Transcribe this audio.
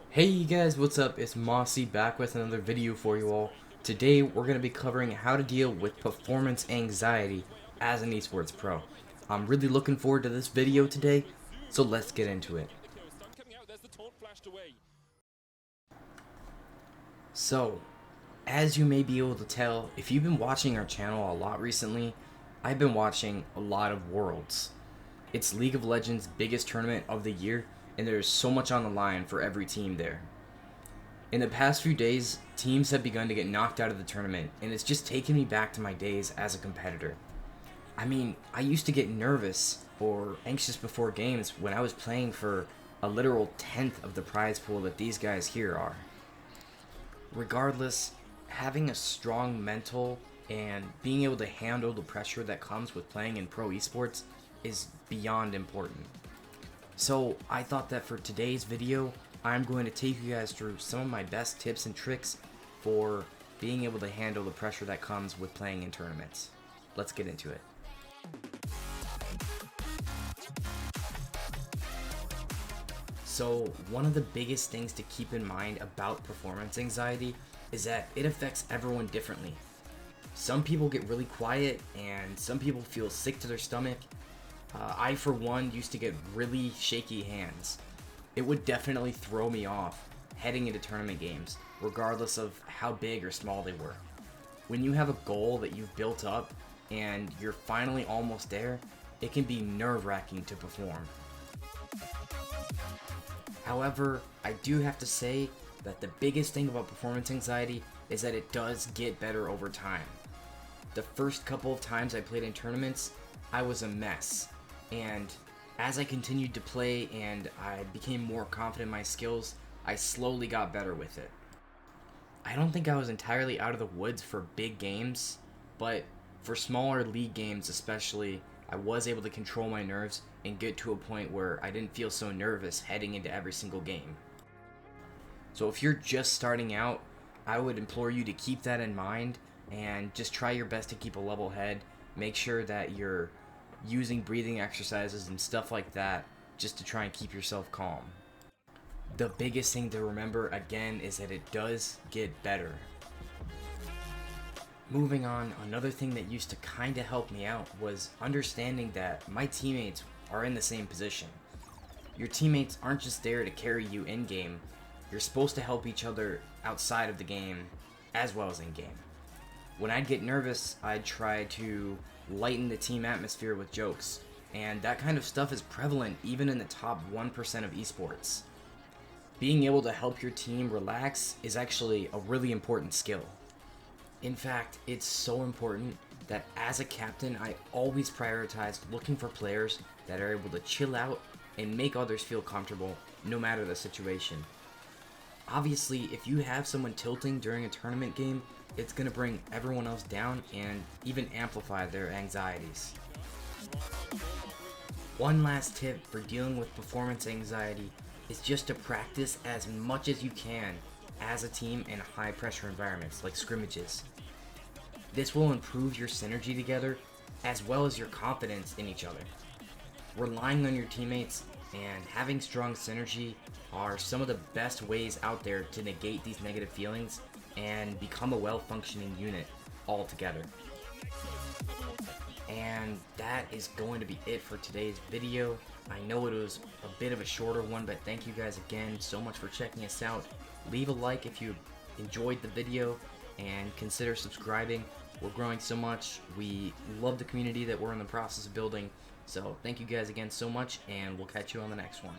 Hey you guys, what's up? It's Mossy back with another video for you all. Today we're going to be covering how to deal with performance anxiety as an esports pro. I'm really looking forward to this video today, so let's get into it. So, as you may be able to tell, if you've been watching our channel a lot recently, I've been watching a lot of Worlds. It's League of Legends' biggest tournament of the year, and there's so much on the line for every team there. In the past few days, teams have begun to get knocked out of the tournament, and it's just taken me back to my days as a competitor. I mean, I used to get nervous or anxious before games when I was playing for a literal tenth of the prize pool that these guys here are. Regardless, having a strong mental and being able to handle the pressure that comes with playing in pro esports is beyond important. So I thought that for today's video, I'm going to take you guys through some of my best tips and tricks for being able to handle the pressure that comes with playing in tournaments. Let's get into it. So one of the biggest things to keep in mind about performance anxiety is that it affects everyone differently. Some people get really quiet and some people feel sick to their stomach. I, for one, used to get really shaky hands. It would definitely throw me off heading into tournament games, regardless of how big or small they were. When you have a goal that you've built up and you're finally almost there, it can be nerve-wracking to perform. However, I do have to say that the biggest thing about performance anxiety is that it does get better over time. The first couple of times I played in tournaments, I was a mess. And as I continued to play and I became more confident in my skills, I slowly got better with it. I don't think I was entirely out of the woods for big games, but for smaller league games especially, I was able to control my nerves and get to a point where I didn't feel so nervous heading into every single game. So if you're just starting out, I would implore you to keep that in mind and just try your best to keep a level head. Make sure that you're using breathing exercises and stuff like that just to try and keep yourself calm. The biggest thing to remember again is that it does get better. Moving on, another thing that used to kind of help me out was understanding that my teammates are in the same position. Your teammates aren't just there to carry you in game, you're supposed to help each other outside of the game as well as in game. When I'd get nervous, I'd try to lighten the team atmosphere with jokes, and that kind of stuff is prevalent even in the top 1% of esports. Being able to help your team relax is actually a really important skill. In fact, it's so important that as a captain, I always prioritized looking for players that are able to chill out and make others feel comfortable no matter the situation. Obviously, if you have someone tilting during a tournament game, it's going to bring everyone else down and even amplify their anxieties. One last tip for dealing with performance anxiety is just to practice as much as you can as a team in high pressure environments like scrimmages. This will improve your synergy together as well as your confidence in each other. Relying on your teammates and having strong synergy are some of the best ways out there to negate these negative feelings and become a well-functioning unit all together. And that is going to be it for today's video. I know it was a bit of a shorter one, but thank you guys again so much for checking us out. Leave a like if you enjoyed the video and consider subscribing. We're growing so much. We love the community that we're in the process of building. So thank you guys again so much, and we'll catch you on the next one.